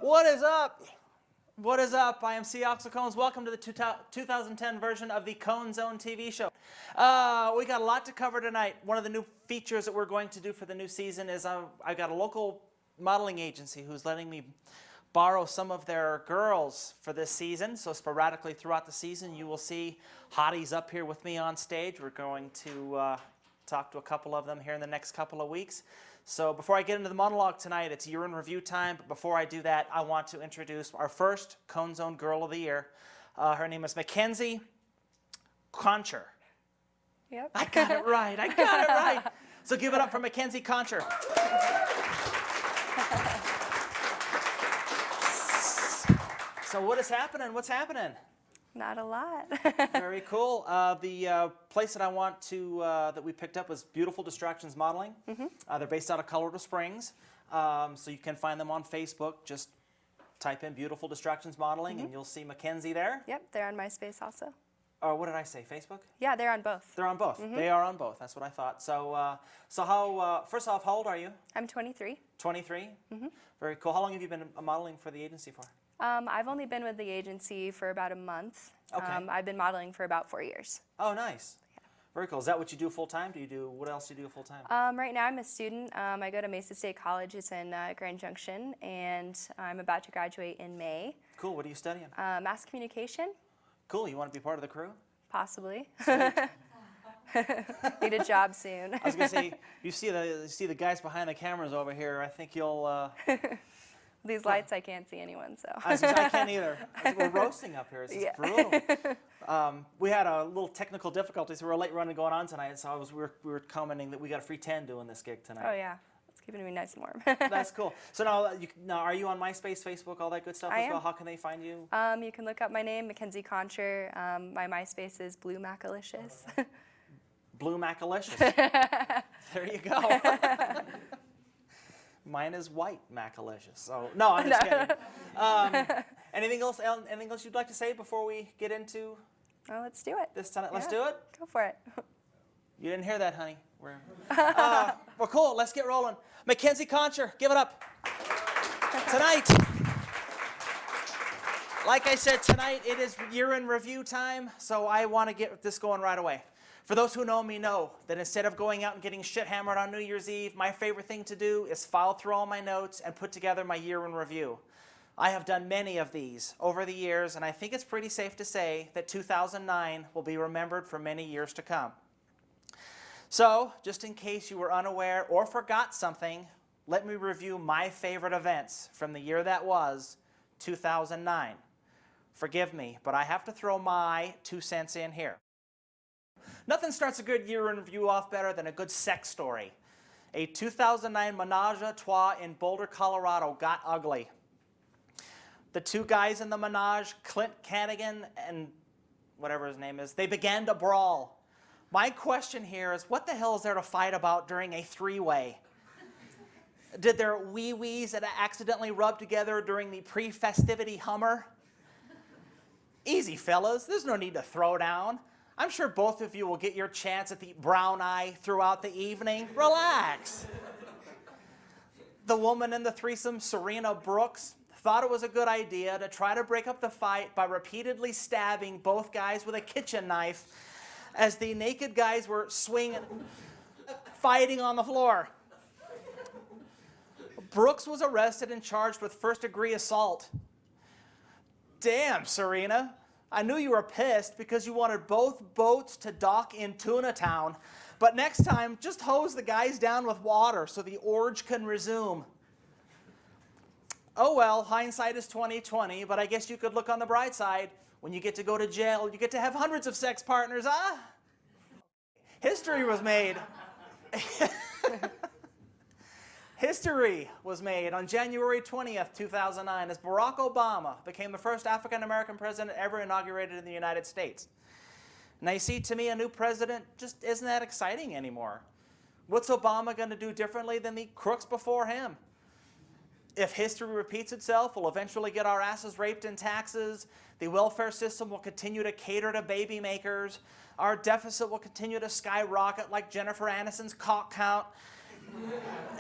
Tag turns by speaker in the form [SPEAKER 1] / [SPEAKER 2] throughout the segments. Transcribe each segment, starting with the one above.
[SPEAKER 1] What is up? What is up? I am Axl Cones. Welcome to the 2010 version of the Cone Zone TV show. We got a lot to cover tonight. One of the new features that we're going to do for the new season is I've got a local modeling agency who's letting me borrow some of their girls for this season. So sporadically throughout the season, you will see hotties up here with me on stage. We're going to talk to a couple of them here in the next couple of weeks. So before I get into the monologue tonight, it's year in review time. But before I do that, I want to introduce our first Cone Zone Girl of the Year. Her name is Mackenzie Concher.
[SPEAKER 2] Yep.
[SPEAKER 1] I got it right. I got it right. So give it up for Mackenzie Concher. So what is happening? What's happening?
[SPEAKER 2] Not a lot.
[SPEAKER 1] Very cool. The place that I want to that we picked up was Beautiful Distractions Modeling. Mm-hmm. They're based out of Colorado Springs, so you can find them on Facebook. Just type in Beautiful Distractions Modeling, and you'll see Mackenzie there.
[SPEAKER 2] Yep, they're on MySpace also.
[SPEAKER 1] Or what did I say? Facebook?
[SPEAKER 2] Yeah, they're on both.
[SPEAKER 1] They're on both. They are on both. That's what I thought. So, how? First off, how old are you?
[SPEAKER 2] I'm 23.
[SPEAKER 1] 23. Very cool. How long have you been modeling for the agency for?
[SPEAKER 2] I've only been with the agency for about a month.
[SPEAKER 1] Okay.
[SPEAKER 2] I've been modeling for about 4 years.
[SPEAKER 1] Oh, nice. Yeah. Very cool. Is that what you do full time? What else do you do full time?
[SPEAKER 2] Right now I'm a student. I go to Mesa State College. It's in Grand Junction, and I'm about to graduate in May.
[SPEAKER 1] Cool. What are you studying?
[SPEAKER 2] Mass communication.
[SPEAKER 1] Cool. You want to be part of the crew?
[SPEAKER 2] Possibly. Need a job soon.
[SPEAKER 1] I was gonna say, you see the guys behind the cameras over here. I think you'll.
[SPEAKER 2] These lights, I can't see anyone, so.
[SPEAKER 1] I can't either. We're roasting up here. This is brutal. We had a little technical difficulties. We were late running going on tonight, so we were commenting that we got a free 10 doing this gig tonight.
[SPEAKER 2] Oh yeah, it's keeping me nice and warm.
[SPEAKER 1] That's cool. So now, are you on MySpace, Facebook, all that good stuff as well? How can they find you?
[SPEAKER 2] You can look up my name, Mackenzie Concher. My MySpace is Blue Macalicious.
[SPEAKER 1] Blue Macalicious. There you go. Mine is White Macalicious. So no, I'm just kidding. Anything else? Anything else you'd like to say before we get into?
[SPEAKER 2] Oh, let's do it.
[SPEAKER 1] This tonight. Let's do it.
[SPEAKER 2] Go for it.
[SPEAKER 1] You didn't hear that, honey. Well, cool. Let's get rolling. Mackenzie Concher, give it up. Tonight, like I said, tonight it is year in review time, so I want to get this going right away. For those who know me know that instead of going out and getting shit hammered on New Year's Eve, my favorite thing to do is file through all my notes and put together my year in review. I have done many of these over the years, and I think it's pretty safe to say that 2009 will be remembered for many years to come. So, just in case you were unaware or forgot something, let me review my favorite events from the year that was 2009. Forgive me, but I have to throw my 2 cents in here. Nothing starts a good year in review off better than a good sex story. A 2009 menage a trois in Boulder, Colorado got ugly. The two guys in the menage, Clint Canigan and whatever his name is, they began to brawl. My question here is, what the hell is there to fight about during a three-way? Did their wee-wees accidentally rub together during the pre-festivity Hummer? Easy, fellas. There's no need to throw down. I'm sure both of you will get your chance at the brown eye throughout the evening. Relax. The woman in the threesome, Serena Brooks, thought it was a good idea to try to break up the fight by repeatedly stabbing both guys with a kitchen knife as the naked guys were fighting on the floor. Brooks was arrested and charged with first-degree assault. Damn, Serena. I knew you were pissed because you wanted both boats to dock in Tuna Town, but next time, just hose the guys down with water so the orge can resume. Oh well, hindsight is 20/20, but I guess you could look on the bright side. When you get to go to jail, you get to have hundreds of sex partners, huh? History was made. History was made on January 20th, 2009, as Barack Obama became the first African-American president ever inaugurated in the United States. Now, you see, to me, a new president just isn't that exciting anymore. What's Obama going to do differently than the crooks before him? If history repeats itself, we'll eventually get our asses raped in taxes, the welfare system will continue to cater to baby makers, our deficit will continue to skyrocket like Jennifer Aniston's cock count,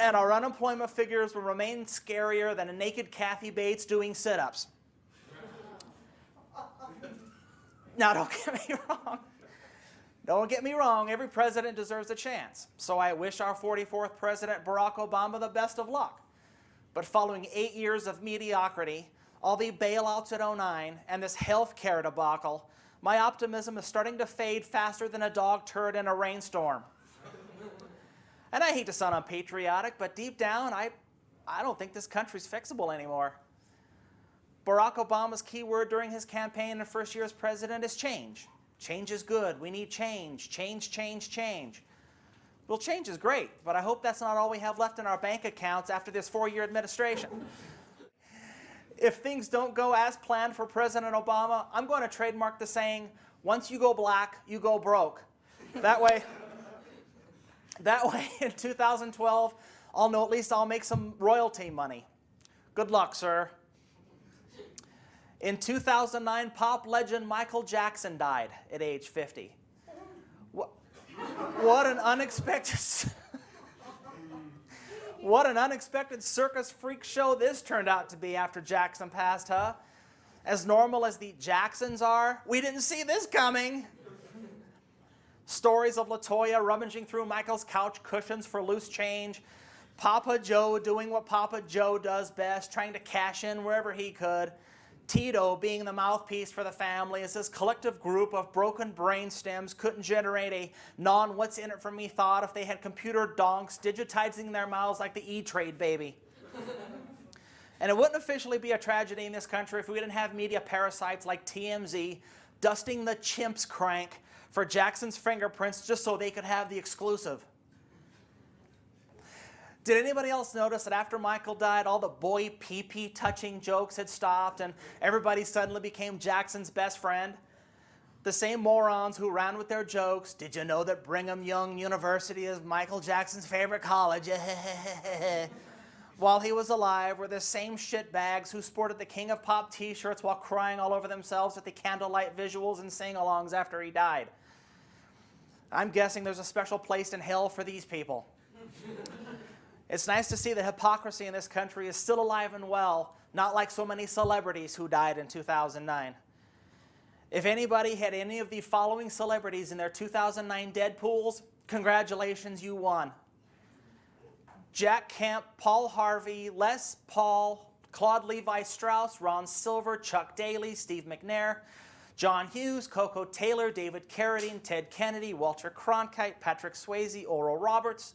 [SPEAKER 1] and our unemployment figures will remain scarier than a naked Kathy Bates doing sit-ups. Now, don't get me wrong. Don't get me wrong, every president deserves a chance. So I wish our 44th president, Barack Obama, the best of luck. But following 8 years of mediocrity, all the bailouts at 2009, and this healthcare debacle, my optimism is starting to fade faster than a dog turd in a rainstorm. And I hate to sound unpatriotic, but deep down, I don't think this country's fixable anymore. Barack Obama's key word during his campaign and first year as president is change. Change is good. We need change. Change, change, change. Well, change is great, but I hope that's not all we have left in our bank accounts after this 4-year administration. If things don't go as planned for President Obama, I'm going to trademark the saying, once you go black, you go broke. That way in 2012, I'll know at least I'll make some royalty money. Good luck, sir. In 2009, pop legend Michael Jackson died at age 50. What an unexpected circus freak show this turned out to be after Jackson passed, huh? As normal as the Jacksons are, we didn't see this coming. Stories of LaToya rummaging through Michael's couch cushions for loose change, Papa Joe doing what Papa Joe does best, trying to cash in wherever he could, Tito being the mouthpiece for the family as this collective group of broken brain stems couldn't generate a non-what's-in-it-for-me thought if they had computer donks digitizing their mouths like the E-Trade baby. And it wouldn't officially be a tragedy in this country if we didn't have media parasites like TMZ dusting the chimp's crank for Jackson's fingerprints just so they could have the exclusive. Did anybody else notice that after Michael died, all the boy pee-pee touching jokes had stopped and everybody suddenly became Jackson's best friend? The same morons who ran with their jokes, did you know that Brigham Young University is Michael Jackson's favorite college? While he was alive were the same shitbags who sported the King of Pop t-shirts while crying all over themselves at the candlelight visuals and sing-alongs after he died. I'm guessing there's a special place in hell for these people. It's nice to see the hypocrisy in this country is still alive and well, not like so many celebrities who died in 2009. If anybody had any of the following celebrities in their 2009 dead pools, congratulations, you won. Jack Kemp, Paul Harvey, Les Paul, Claude Levi Strauss, Ron Silver, Chuck Daly, Steve McNair, John Hughes, Coco Taylor, David Carradine, Ted Kennedy, Walter Cronkite, Patrick Swayze, Oral Roberts,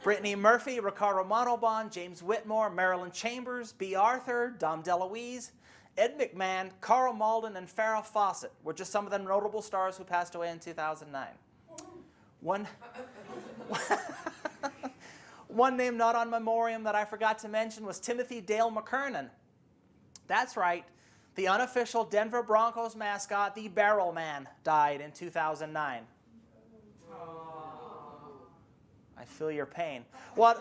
[SPEAKER 1] Brittany Murphy, Ricardo Montalban, James Whitmore, Marilyn Chambers, B. Arthur, Dom DeLuise, Ed McMahon, Carl Malden, and Farrah Fawcett were just some of the notable stars who passed away in 2009. One name not on memoriam that I forgot to mention was Timothy Dale McKernan. That's right, the unofficial Denver Broncos mascot, the Barrel Man, died in 2009. I feel your pain. Well,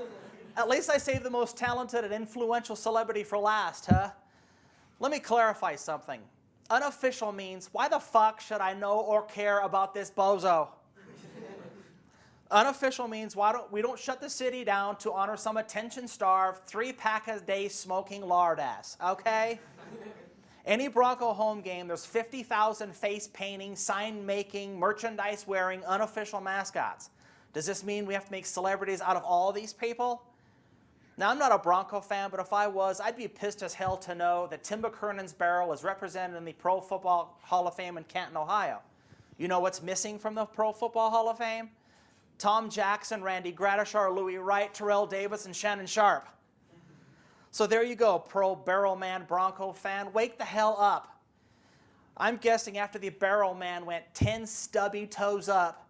[SPEAKER 1] at least I saved the most talented and influential celebrity for last, huh? Let me clarify something. Unofficial means, why the fuck should I know or care about this bozo? Unofficial means we don't shut the city down to honor some attention-starved, 3-pack-a-day smoking lard ass, okay? Any Bronco home game, there's 50,000 face-painting, sign-making, merchandise-wearing, unofficial mascots. Does this mean we have to make celebrities out of all these people? Now, I'm not a Bronco fan, but if I was, I'd be pissed as hell to know that Tim McKernan's barrel is represented in the Pro Football Hall of Fame in Canton, Ohio. You know what's missing from the Pro Football Hall of Fame? Tom Jackson, Randy Gradishar, Louis Wright, Terrell Davis, and Shannon Sharp. So there you go, pro Barrel Man Bronco fan. Wake the hell up. I'm guessing after the barrel man went 10 stubby toes up,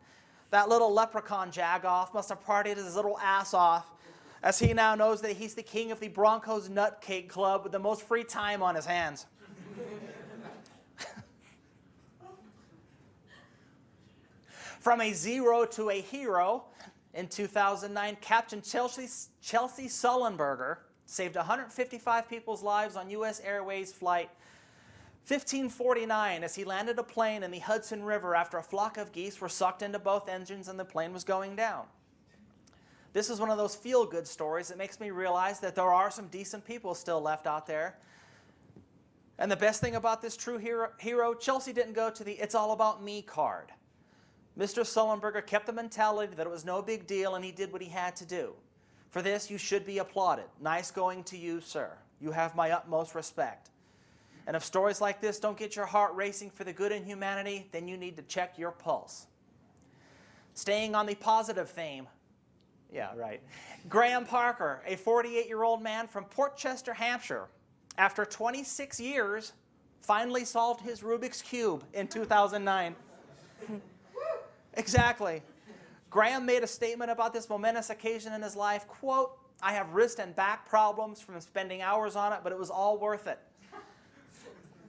[SPEAKER 1] that little leprechaun jagoff must have partied his little ass off, as he now knows that he's the king of the Broncos Nutcake Club with the most free time on his hands. From a zero to a hero, in 2009, Captain Chelsea Sullenberger saved 155 people's lives on U.S. Airways Flight 1549 as he landed a plane in the Hudson River after a flock of geese were sucked into both engines and the plane was going down. This is one of those feel-good stories that makes me realize that there are some decent people still left out there. And the best thing about this true hero, Chelsea didn't go to the "it's all about me" card. Mr. Sullenberger kept the mentality that it was no big deal and he did what he had to do. For this, you should be applauded. Nice going to you, sir. You have my utmost respect. And if stories like this don't get your heart racing for the good in humanity, then you need to check your pulse. Staying on the positive theme, yeah, right. Graham Parker, a 48-year-old man from Port Chester, Hampshire, after 26 years, finally solved his Rubik's Cube in 2009. Exactly. Graham made a statement about this momentous occasion in his life, quote, "I have wrist and back problems from spending hours on it, but it was all worth it.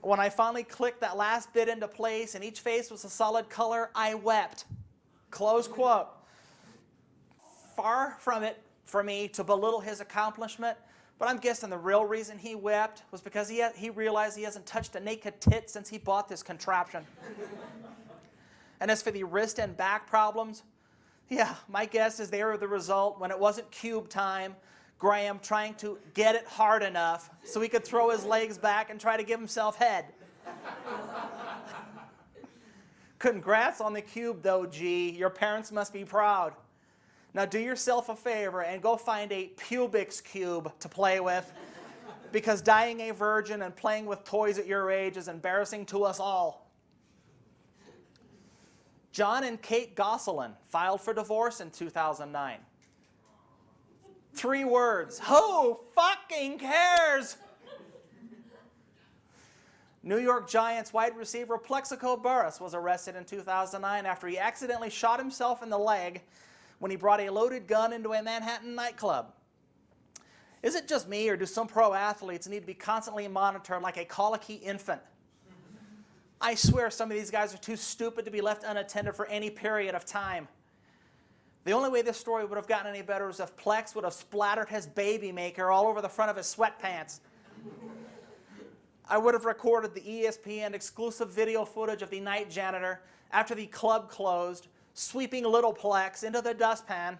[SPEAKER 1] When I finally clicked that last bit into place and each face was a solid color, I wept." Close quote. Far from it for me to belittle his accomplishment, but I'm guessing the real reason he wept was because he realized he hasn't touched a naked tit since he bought this contraption. And as for the wrist and back problems, yeah, my guess is they were the result when it wasn't cube time, Graham trying to get it hard enough so he could throw his legs back and try to give himself head. Congrats on the cube though, G. Your parents must be proud. Now do yourself a favor and go find a Pubix cube to play with, because dying a virgin and playing with toys at your age is embarrassing to us all. John and Kate Gosselin filed for divorce in 2009. 3 words: who fucking cares? New York Giants wide receiver Plexico Burress was arrested in 2009 after he accidentally shot himself in the leg when he brought a loaded gun into a Manhattan nightclub. Is it just me, or do some pro athletes need to be constantly monitored like a colicky infant? I swear some of these guys are too stupid to be left unattended for any period of time. The only way this story would have gotten any better is if Plex would have splattered his baby maker all over the front of his sweatpants. I would have recorded the ESPN exclusive video footage of the night janitor after the club closed, sweeping little Plex into the dustpan,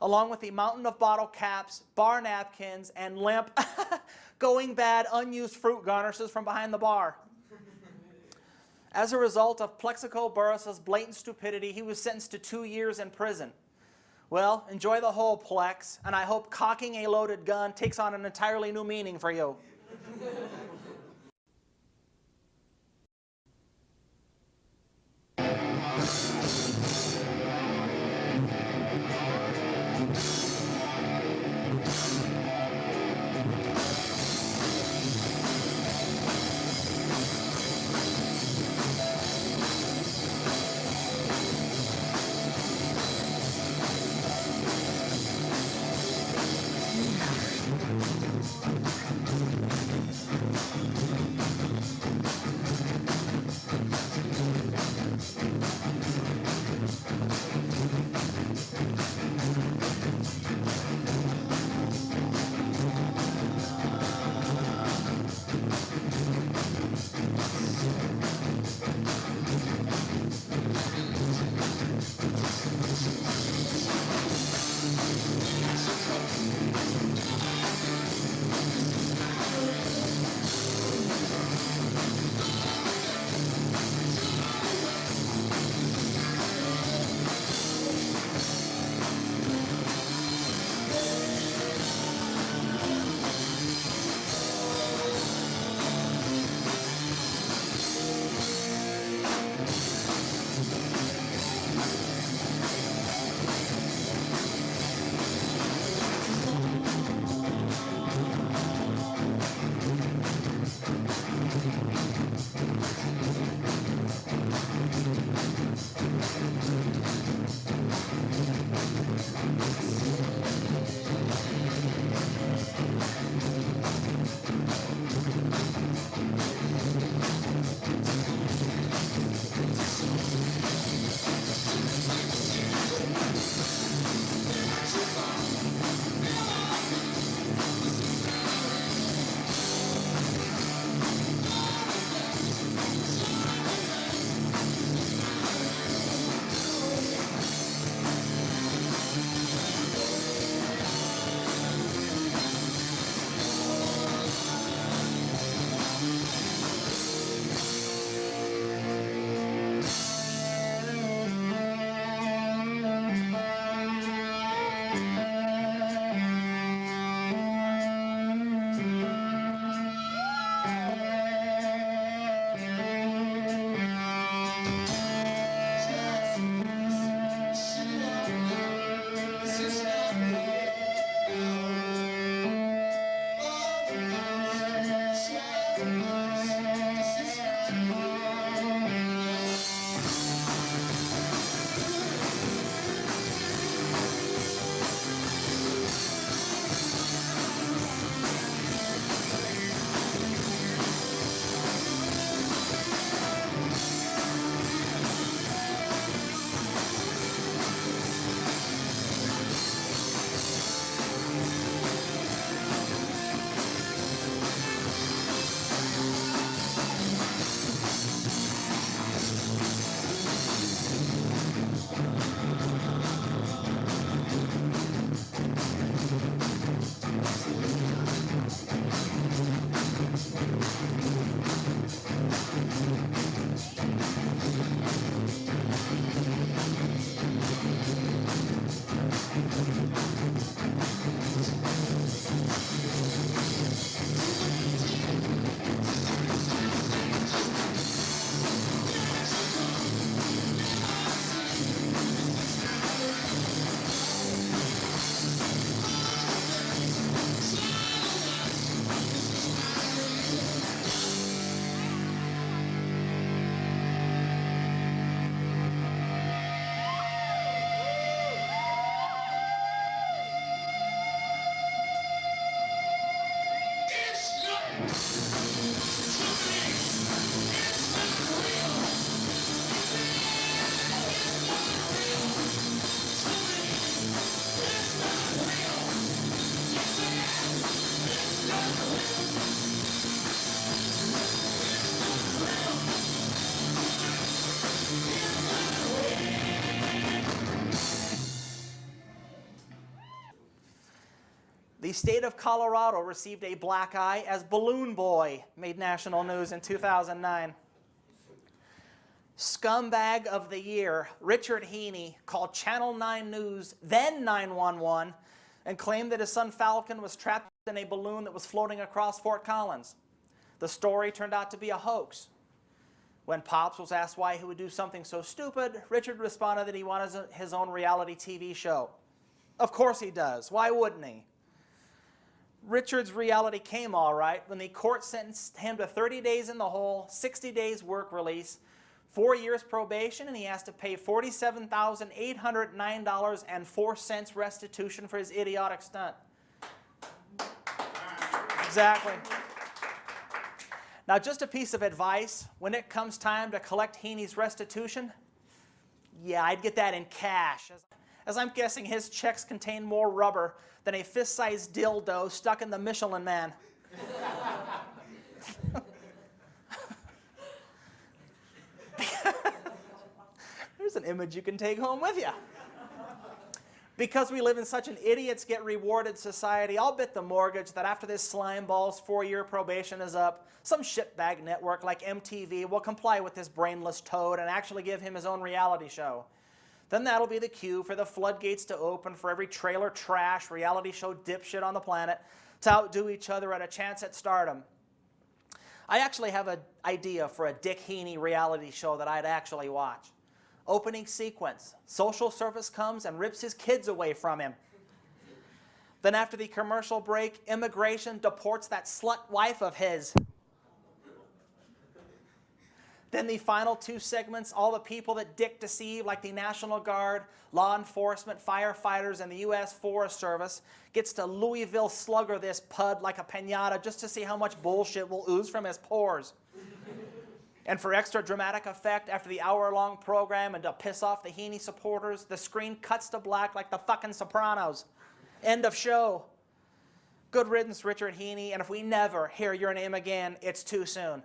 [SPEAKER 1] along with the mountain of bottle caps, bar napkins, and limp, going bad, unused fruit garnishes from behind the bar. As a result of Plexico Burress's blatant stupidity, he was sentenced to 2 years in prison. Well, enjoy the whole Plex, and I hope cocking a loaded gun takes on an entirely new meaning for you. The state of Colorado received a black eye as Balloon Boy made national news in 2009. Scumbag of the year, Richard Heaney, called Channel 9 News, then 911, and claimed that his son Falcon was trapped in a balloon that was floating across Fort Collins. The story turned out to be a hoax. When Pops was asked why he would do something so stupid, Richard responded that he wanted his own reality TV show. Of course he does. Why wouldn't he? Richard's reality came all right when the court sentenced him to 30 days in the hole, 60 days work release, 4 years probation, and he has to pay $47,809.04 restitution for his idiotic stunt. Exactly. Now, just a piece of advice, when it comes time to collect Heaney's restitution, yeah, I'd get that in cash, as I'm guessing his checks contain more rubber than a fist-sized dildo stuck in the Michelin Man. There's an image you can take home with you. Because we live in such an idiots get rewarded society, I'll bet the mortgage that after this slimeball's 4-year probation is up, some shitbag network like MTV will comply with this brainless toad and actually give him his own reality show. Then that'll be the cue for the floodgates to open for every trailer trash reality show dipshit on the planet to outdo each other at a chance at stardom. I actually have an idea for a Dick Heaney reality show that I'd actually watch. Opening sequence. Social service comes and rips his kids away from him. Then after the commercial break, immigration deports that slut wife of his. Then the final 2 segments, all the people that Dick deceived, like the National Guard, law enforcement, firefighters, and the U.S. Forest Service, gets to Louisville slugger this pud like a piñata just to see how much bullshit will ooze from his pores. And for extra dramatic effect, after the hour-long program and to piss off the Heaney supporters, the screen cuts to black like the fucking Sopranos. End of show. Good riddance, Richard Heaney, and if we never hear your name again, it's too soon.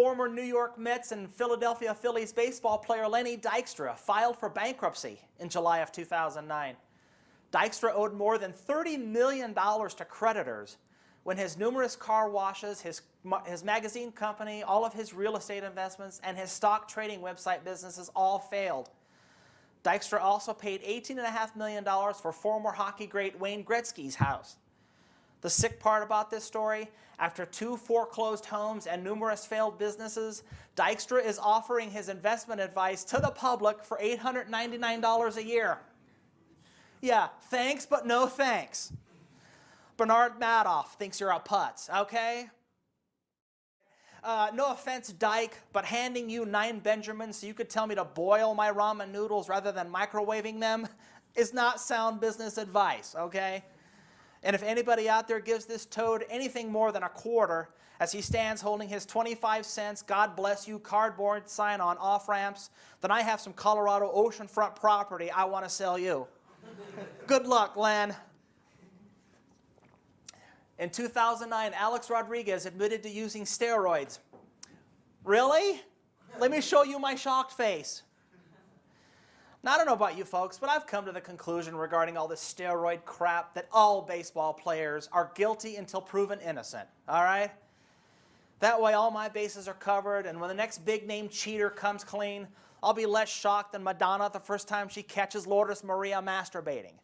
[SPEAKER 1] Former New York Mets and Philadelphia Phillies baseball player Lenny Dykstra filed for bankruptcy in July of 2009. Dykstra owed more than $30 million to creditors when his numerous car washes, his magazine company, all of his real estate investments, and his stock trading website businesses all failed. Dykstra also paid $18.5 million for former hockey great Wayne Gretzky's house. The sick part about this story, after 2 foreclosed homes and numerous failed businesses, Dykstra is offering his investment advice to the public for $899 a year. Yeah, thanks, but no thanks. Bernard Madoff thinks you're a putz, okay? No offense, Dyke, but handing you 9 Benjamins so you could tell me to boil my ramen noodles rather than microwaving them is not sound business advice, okay? And if anybody out there gives this toad anything more than a quarter as he stands holding his 25 cents God bless you cardboard sign on off-ramps, then I have some Colorado oceanfront property I want to sell you. Good luck, Len. In 2009, Alex Rodriguez admitted to using steroids. Really? Let me show you my shocked face. Now, I don't know about you folks, but I've come to the conclusion regarding all this steroid crap that all baseball players are guilty until proven innocent, all right? That way all my bases are covered, and when the next big-name cheater comes clean, I'll be less shocked than Madonna the first time she catches Lourdes Maria masturbating.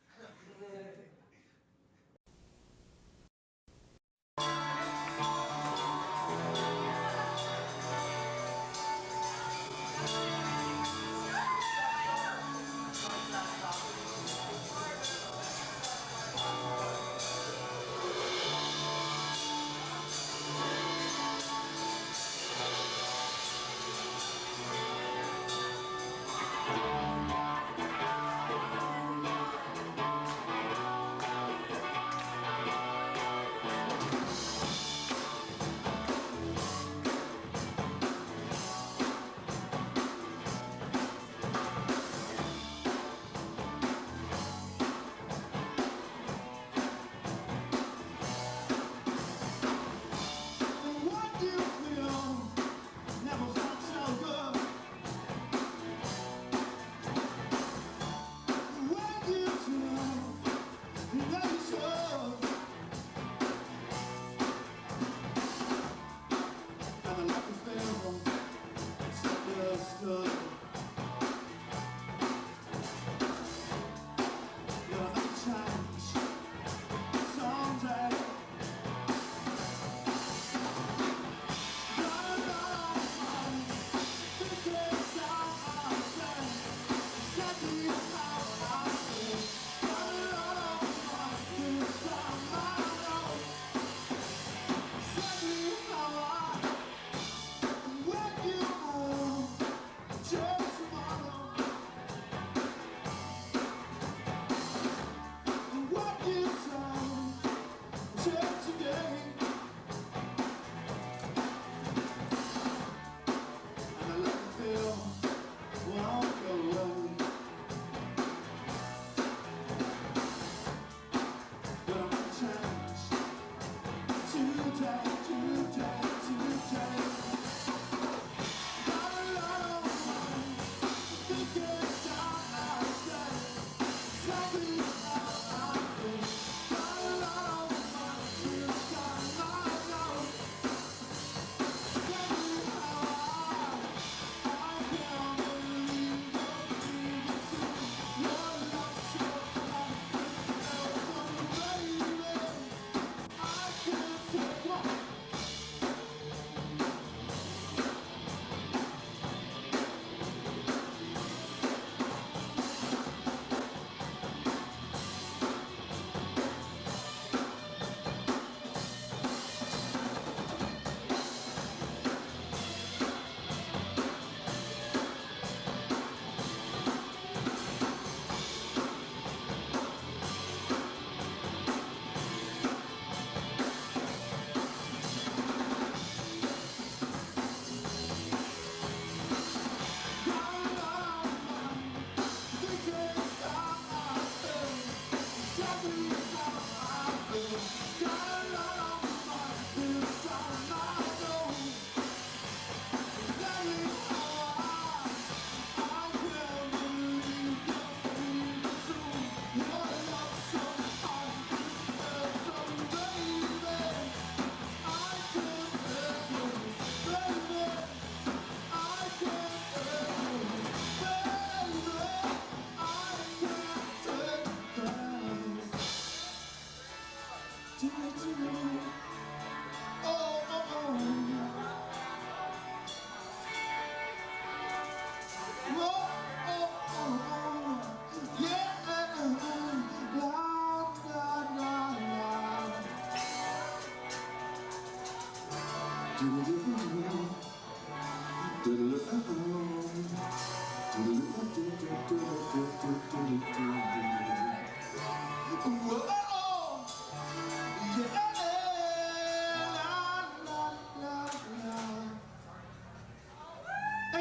[SPEAKER 3] Thank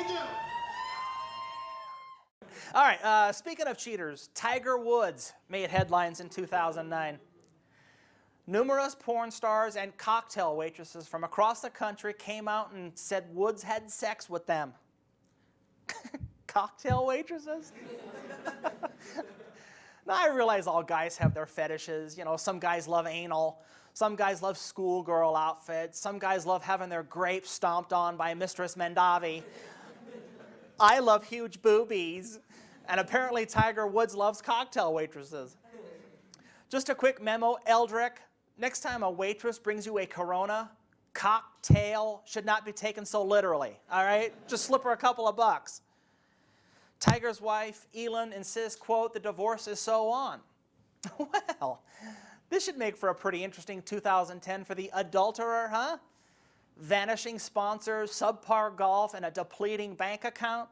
[SPEAKER 3] you.
[SPEAKER 1] All right, speaking of cheaters, Tiger Woods made headlines in 2009. Numerous porn stars and cocktail waitresses from across the country came out and said Woods had sex with them. Cocktail waitresses? Now, I realize all guys have their fetishes. You know, some guys love anal. Some guys love schoolgirl outfits. Some guys love having their grapes stomped on by Mistress Mendavi. I love huge boobies. And apparently Tiger Woods loves cocktail waitresses. Just a quick memo, Eldrick. Next time a waitress brings you a Corona, cocktail should not be taken so literally, all right? Just slip her a couple of bucks. Tiger's wife, Elin, insists, quote, the divorce is so on. Well, this should make for a pretty interesting 2010 for the adulterer, huh? Vanishing sponsors, subpar golf, and a depleting bank account.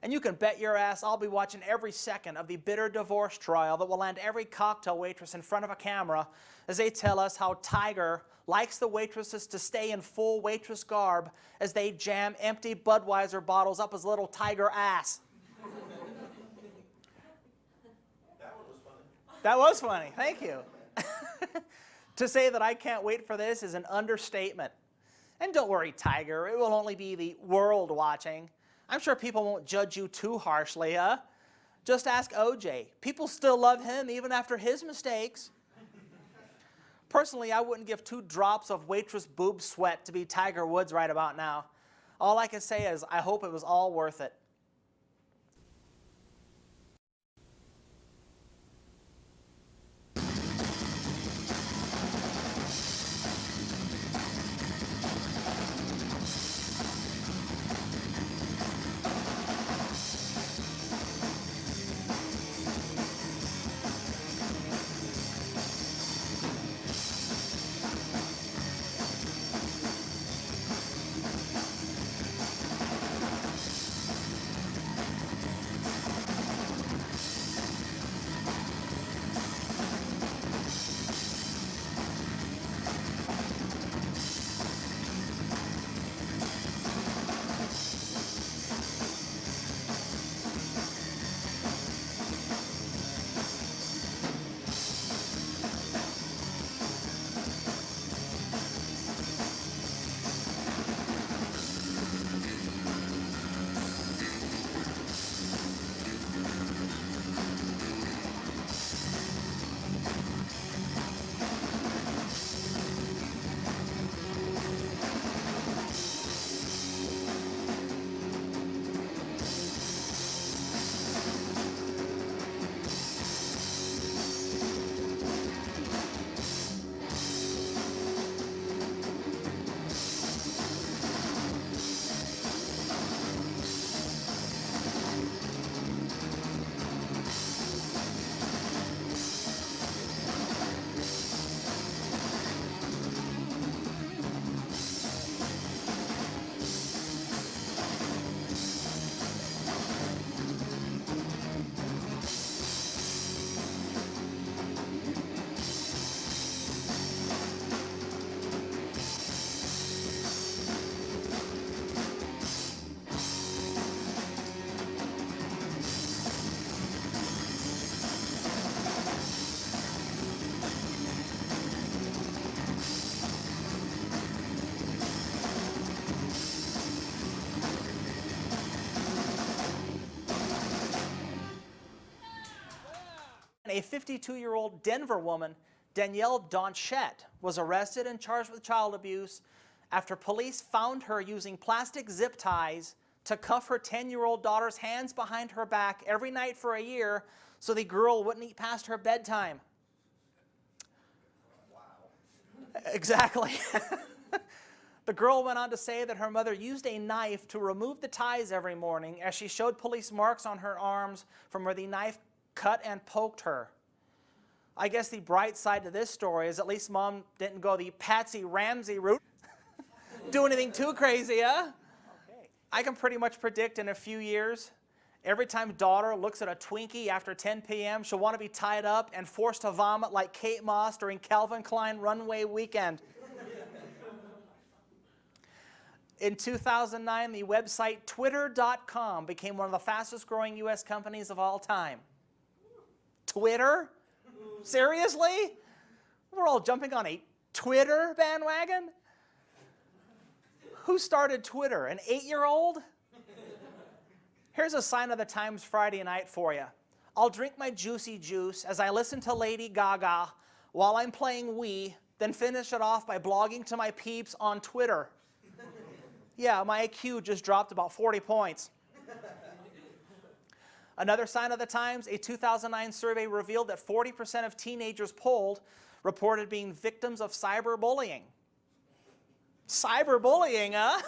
[SPEAKER 1] And you can bet your ass I'll be watching every second of the bitter divorce trial that will land every cocktail waitress in front of a camera as they tell us how Tiger likes the waitresses to stay in full waitress garb as they jam empty Budweiser bottles up his little tiger ass.
[SPEAKER 3] That one was funny.
[SPEAKER 1] That was funny, thank you. To say that I can't wait for this is an understatement. And don't worry, Tiger, it will only be the world watching. I'm sure people won't judge you too harshly, huh? Just ask OJ. People still love him even after his mistakes. Personally, I wouldn't give 2 drops of waitress boob sweat to be Tiger Woods right about now. All I can say is I hope it was all worth it. A 52-year-old Denver woman, Danielle Donchette, was arrested and charged with child abuse after police found her using plastic zip ties to cuff her 10-year-old daughter's hands behind her back every night for a year so the girl wouldn't eat past her bedtime.
[SPEAKER 3] Wow.
[SPEAKER 1] Exactly. The girl went on to say that her mother used a knife to remove the ties every morning as she showed police marks on her arms from where the knife cut and poked her. I guess the bright side to this story is at least Mom didn't go the Patsy Ramsey route. Do anything too crazy, huh? Okay. I can pretty much predict in a few years Every time daughter looks at a Twinkie after 10 p.m., she'll want to be tied up and forced to vomit like Kate Moss during Calvin Klein Runway Weekend. In 2009, the website Twitter.com became one of the fastest growing U.S. companies of all time. Twitter? Seriously? We're all jumping on a Twitter bandwagon? Who started Twitter? An 8-year-old? Here's a sign of the times Friday night for you. I'll drink my juicy juice as I listen to Lady Gaga while I'm playing Wii, then finish it off by blogging to my peeps on Twitter. Yeah, my IQ just dropped about 40 points. Another sign of the times, a 2009 survey revealed that 40% of teenagers polled reported being victims of cyberbullying. Cyberbullying, huh?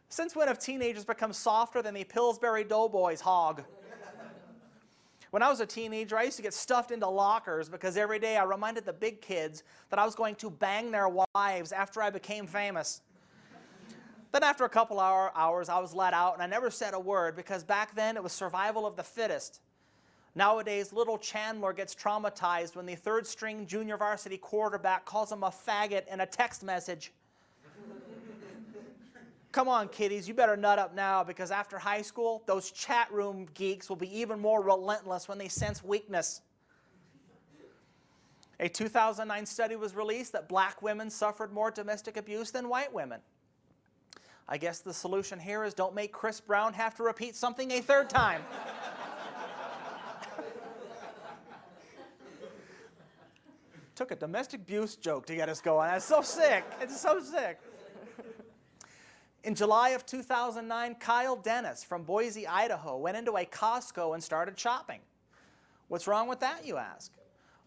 [SPEAKER 1] Since when have teenagers become softer than the Pillsbury Doughboys hog? When I was a teenager, I used to get stuffed into lockers because every day I reminded the big kids that I was going to bang their wives after I became famous. Then after a couple hours, I was let out, and I never said a word because back then it was survival of the fittest. Nowadays, little Chandler gets traumatized when the third-string junior varsity quarterback calls him a faggot in a text message. Come on, kiddies, you better nut up now because after high school, those chat room geeks will be even more relentless when they sense weakness. A 2009 study was released that black women suffered more domestic abuse than white women. I guess the solution here is don't make Chris Brown have to repeat something a third time. Took a domestic abuse joke to get us going. That's so sick. It's so sick. In July of 2009, Kyle Dennis from Boise, Idaho, went into a Costco and started shopping. What's wrong with that, you ask?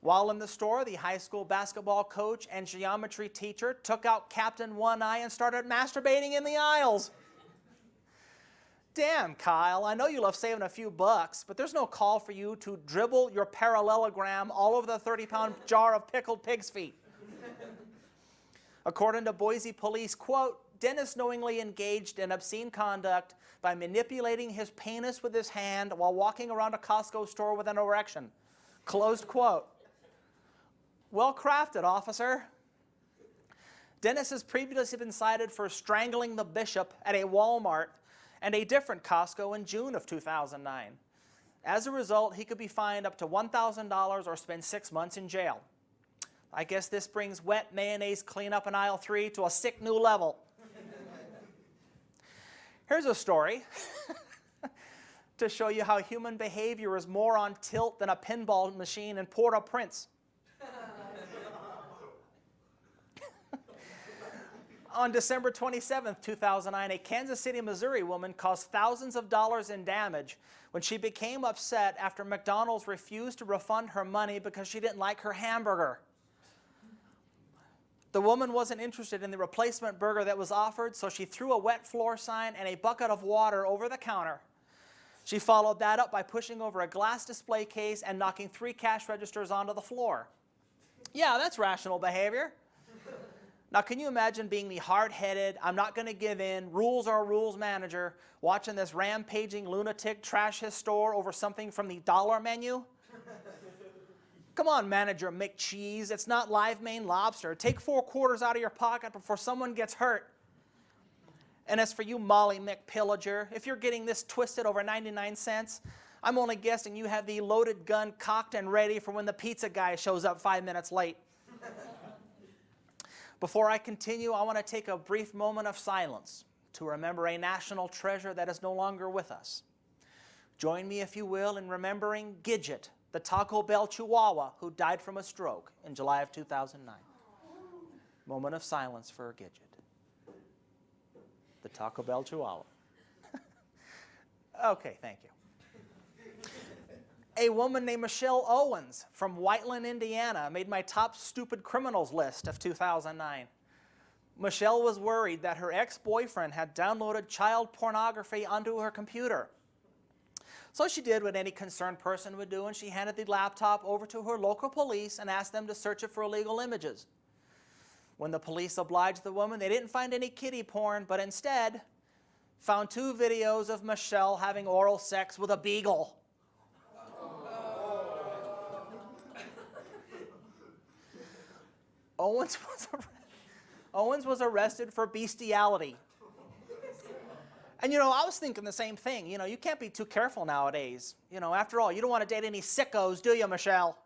[SPEAKER 1] While in the store, the high school basketball coach and geometry teacher took out Captain One Eye and started masturbating in the aisles. Damn, Kyle, I know you love saving a few bucks, but there's no call for you to dribble your parallelogram all over the 30-pound jar of pickled pig's feet. According to Boise police, quote, Dennis knowingly engaged in obscene conduct by manipulating his penis with his hand while walking around a Costco store with an erection. Closed quote. Well crafted, officer. Dennis has previously been cited for strangling the bishop at a Walmart and a different Costco in June of 2009. As a result, he could be fined up to $1,000 or spend 6 months in jail. I guess this brings wet mayonnaise cleanup in aisle 3 to a sick new level. Here's a story to show you how human behavior is more on tilt than a pinball machine in Port-au-Prince. On December 27, 2009, a Kansas City, Missouri woman caused thousands of dollars in damage when she became upset after McDonald's refused to refund her money because she didn't like her hamburger. The woman wasn't interested in the replacement burger that was offered, so she threw a wet floor sign and a bucket of water over the counter. She followed that up by pushing over a glass display case and knocking 3 cash registers onto the floor. Yeah, that's rational behavior. Now, can you imagine being the hard-headed, I'm not going to give in, rules are rules manager, watching this rampaging lunatic trash his store over something from the dollar menu? Come on, Manager McCheese, it's not live Maine lobster. Take 4 quarters out of your pocket before someone gets hurt. And as for you, Molly McPillager, if you're getting this twisted over 99 cents, I'm only guessing you have the loaded gun cocked and ready for when the pizza guy shows up 5 minutes late. Before I continue, I want to take a brief moment of silence to remember a national treasure that is no longer with us. Join me, if you will, in remembering Gidget, the Taco Bell Chihuahua who died from a stroke in July of 2009. Moment of silence for Gidget, the Taco Bell Chihuahua. Okay, thank you. A woman named Michelle Owens from Whiteland, Indiana, made my top stupid criminals list of 2009. Michelle was worried that her ex-boyfriend had downloaded child pornography onto her computer. So she did what any concerned person would do, and she handed the laptop over to her local police and asked them to search it for illegal images. When the police obliged the woman, they didn't find any kiddie porn, but instead found 2 videos of Michelle having oral sex with a beagle. Owens was arrested for bestiality. And you know, I was thinking the same thing. You know, you can't be too careful nowadays. You know, after all, you don't want to date any sickos, do you, Michelle?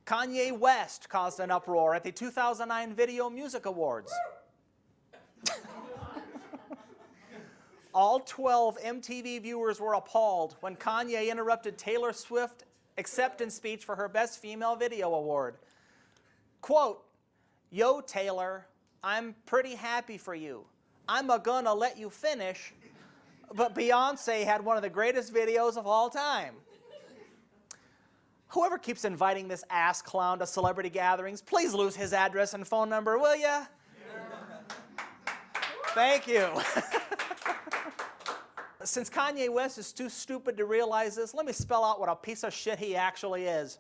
[SPEAKER 1] Kanye West caused an uproar at the 2009 Video Music Awards. All 12 MTV viewers were appalled when Kanye interrupted Taylor Swift acceptance speech for her Best Female Video Award. Quote, "Yo, Taylor, I'm pretty happy for you. I'm gonna let you finish, but Beyonce had one of the greatest videos of all time." Whoever keeps inviting this ass clown to celebrity gatherings, please lose his address and phone number, will ya? Thank you. Since Kanye West is too stupid to realize this, let me spell out what a piece of shit he actually is.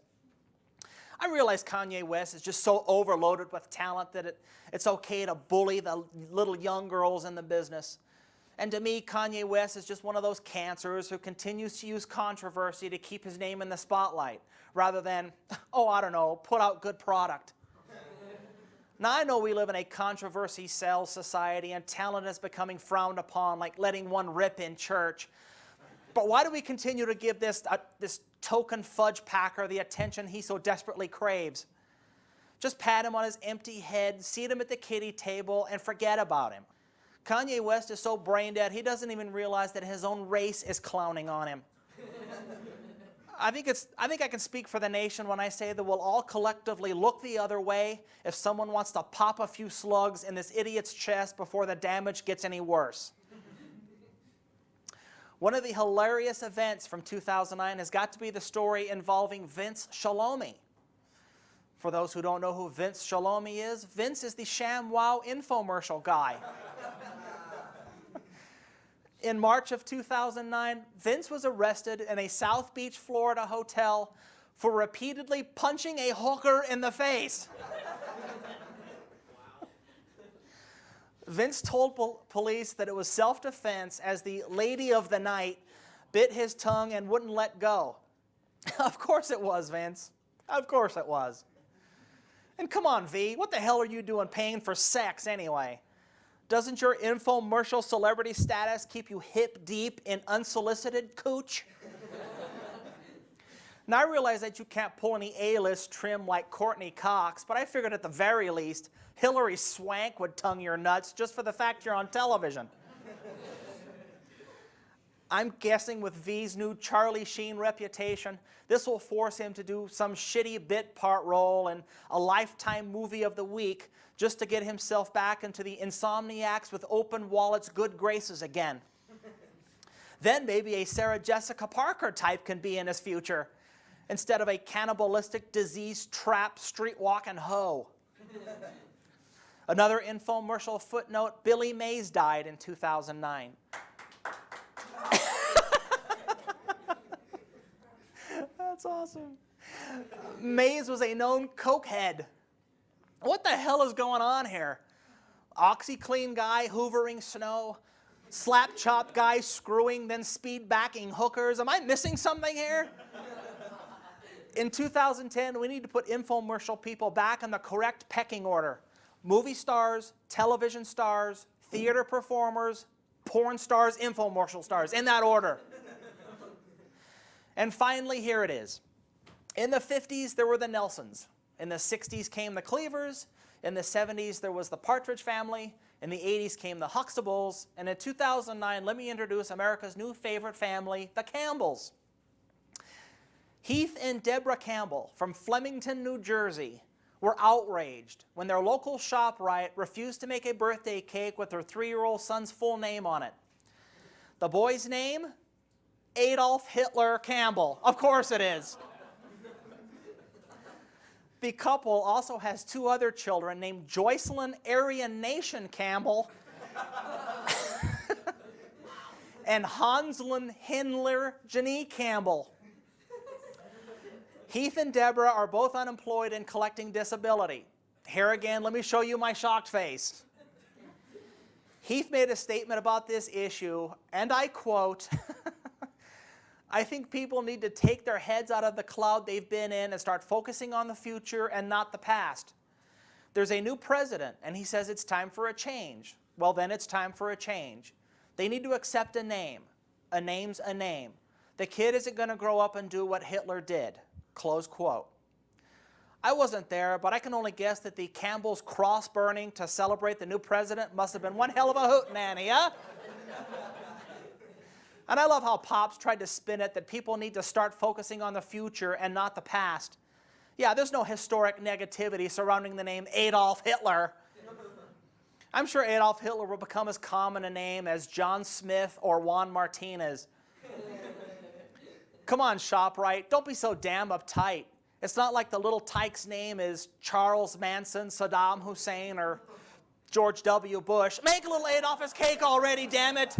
[SPEAKER 1] I realize Kanye West is just so overloaded with talent that it's okay to bully the little young girls in the business. And to me, Kanye West is just one of those cancers who continues to use controversy to keep his name in the spotlight, rather than, oh, I don't know, put out good product. Now, I know we live in a controversy sells society and talent is becoming frowned upon, like letting one rip in church. But why do we continue to give this token fudge packer the attention he so desperately craves? Just pat him on his empty head, seat him at the kiddie table, and forget about him. Kanye West is so brain dead, he doesn't even realize that his own race is clowning on him. I think I can speak for the nation when I say that we'll all collectively look the other way if someone wants to pop a few slugs in this idiot's chest before the damage gets any worse. One of the hilarious events from 2009 has got to be the story involving Vince Shalomi. For those who don't know who Vince Shalomi is, Vince is the ShamWow infomercial guy. In March of 2009, Vince was arrested in a South Beach, Florida hotel for repeatedly punching a hooker in the face. Vince told police that it was self-defense as the lady of the night bit his tongue and wouldn't let go. Of course it was, Vince. Of course it was. And come on, V, what the hell are you doing paying for sex anyway? Doesn't your infomercial celebrity status keep you hip deep in unsolicited cooch? Now, I realize that you can't pull any A-list trim like Courtney Cox, but I figured at the very least, Hillary Swank would tongue your nuts just for the fact you're on television. I'm guessing with V's new Charlie Sheen reputation, this will force him to do some shitty bit part role in a Lifetime movie of the week just to get himself back into the Insomniacs with Open Wallet's good graces again. Then maybe a Sarah Jessica Parker type can be in his future, instead of a cannibalistic, disease-trapped, street-walking hoe. Another infomercial footnote, Billy Mays died in 2009. That's awesome. Mays was a known cokehead. What the hell is going on here? OxyClean guy hoovering snow, slap chop guy screwing, then speed backing hookers. Am I missing something here? In 2010, we need to put infomercial people back in the correct pecking order. Movie stars, television stars, theater performers, porn stars, infomercial stars, in that order. And finally, here it is. In the 50s, there were the Nelsons. In the 60s came the Cleavers. In the 70s, there was the Partridge Family. In the 80s came the Huxtables. And in 2009, let me introduce America's new favorite family, the Campbells. Heath and Deborah Campbell from Flemington, New Jersey, were outraged when their local ShopRite refused to make a birthday cake with their 3-year-old son's full name on it. The boy's name? Adolf Hitler Campbell. Of course it is. The couple also has 2 other children named Joycelyn Aryan Nation Campbell and Hanslin Hindler Janine Campbell. Heath and Deborah are both unemployed and collecting disability. Here again, let me show you my shocked face. Heath made a statement about this issue, and I quote, "I think people need to take their heads out of the cloud they've been in and start focusing on the future and not the past. There's a new president, and he says it's time for a change. Well, then it's time for a change. They need to accept a name. A name's a name. The kid isn't going to grow up and do what Hitler did." Close quote. I wasn't there, but I can only guess that the Campbell's cross burning to celebrate the new president must have been one hell of a hootenanny, huh? And I love how Pops tried to spin it that people need to start focusing on the future and not the past. Yeah, there's no historic negativity surrounding the name Adolf Hitler. I'm sure Adolf Hitler will become as common a name as John Smith or Juan Martinez. Come on, ShopRite, don't be so damn uptight. It's not like the little tyke's name is Charles Manson, Saddam Hussein, or George W. Bush. Make a little Adolphus cake already, damn it.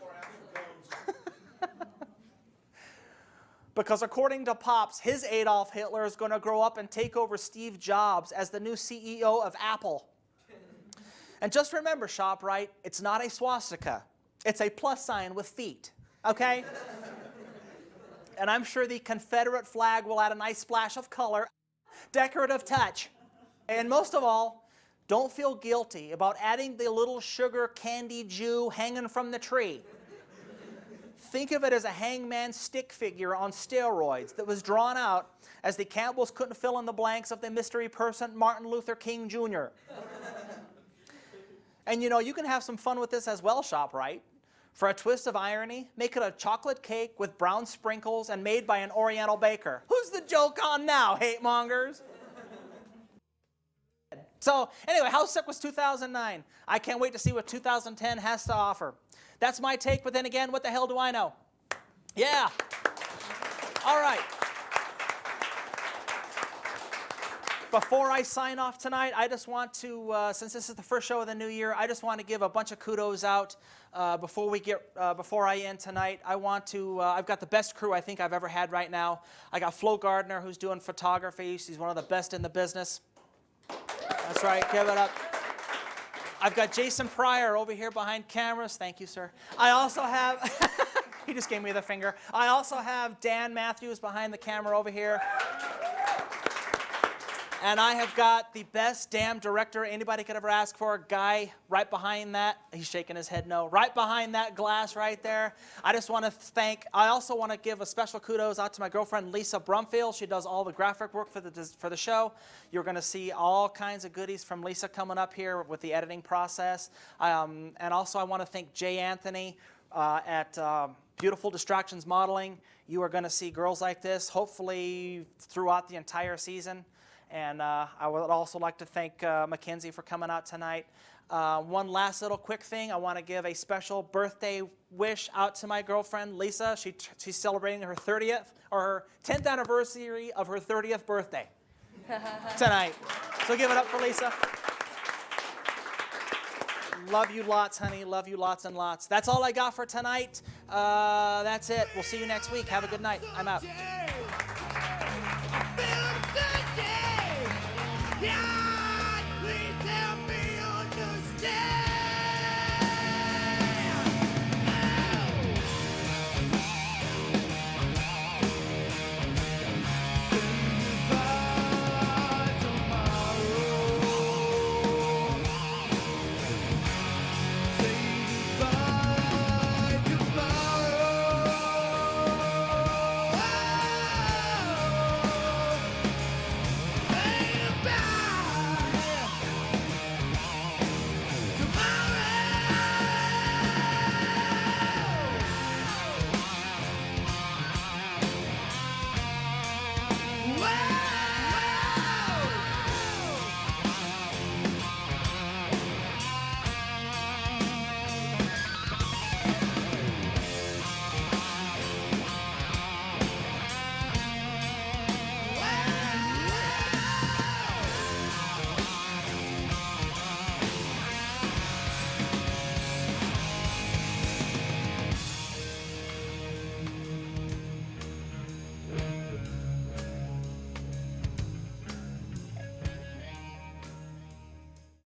[SPEAKER 3] Or Axl Cones.
[SPEAKER 1] Because according to Pops, his Adolf Hitler is going to grow up and take over Steve Jobs as the new CEO of Apple. And just remember, ShopRite, it's not a swastika. It's a plus sign with feet, okay? And I'm sure the Confederate flag will add a nice splash of color, decorative touch. And most of all, don't feel guilty about adding the little sugar candy Jew hanging from the tree. Think of it as a hangman stick figure on steroids that was drawn out as the Campbells couldn't fill in the blanks of the mystery person Martin Luther King Jr. And you know, you can have some fun with this as well, ShopRite. For a twist of irony, make it a chocolate cake with brown sprinkles and made by an Oriental baker. Who's the joke on now, hate mongers? So anyway, how sick was 2009? I can't wait to see what 2010 has to offer. That's my take, but then again, what the hell do I know? Yeah. All right. Before I sign off tonight, I just want to, since this is the first show of the new year, I just want to give a bunch of kudos out before I end tonight. I want to, I've got the best crew I think I've ever had right now. I got Flo Gardner, who's doing photography. She's one of the best in the business. That's right, give it up. I've got Jason Pryor over here behind cameras. Thank you, sir. I also have, he just gave me the finger. I also have Dan Matthews behind the camera over here. And I have got the best damn director anybody could ever ask for, a guy right behind that. He's shaking his head no. Right behind that glass right there. I just want to I also want to give a special kudos out to my girlfriend, Lisa Brumfield. She does all the graphic work for the show. You're going to see all kinds of goodies from Lisa coming up here with the editing process. And also I want to thank Jay Anthony at Beautiful Distractions Modeling. You are going to see girls like this, hopefully throughout the entire season. And I would also like to thank Mackenzie for coming out tonight. One last little quick thing. I want to give a special birthday wish out to my girlfriend, Lisa. She's celebrating her 30th, or her 10th anniversary of her 30th birthday tonight. So give it up for Lisa. Love you lots, honey. Love you lots and lots. That's all I got for tonight. That's it. We'll see you next week. Have a good night. I'm out.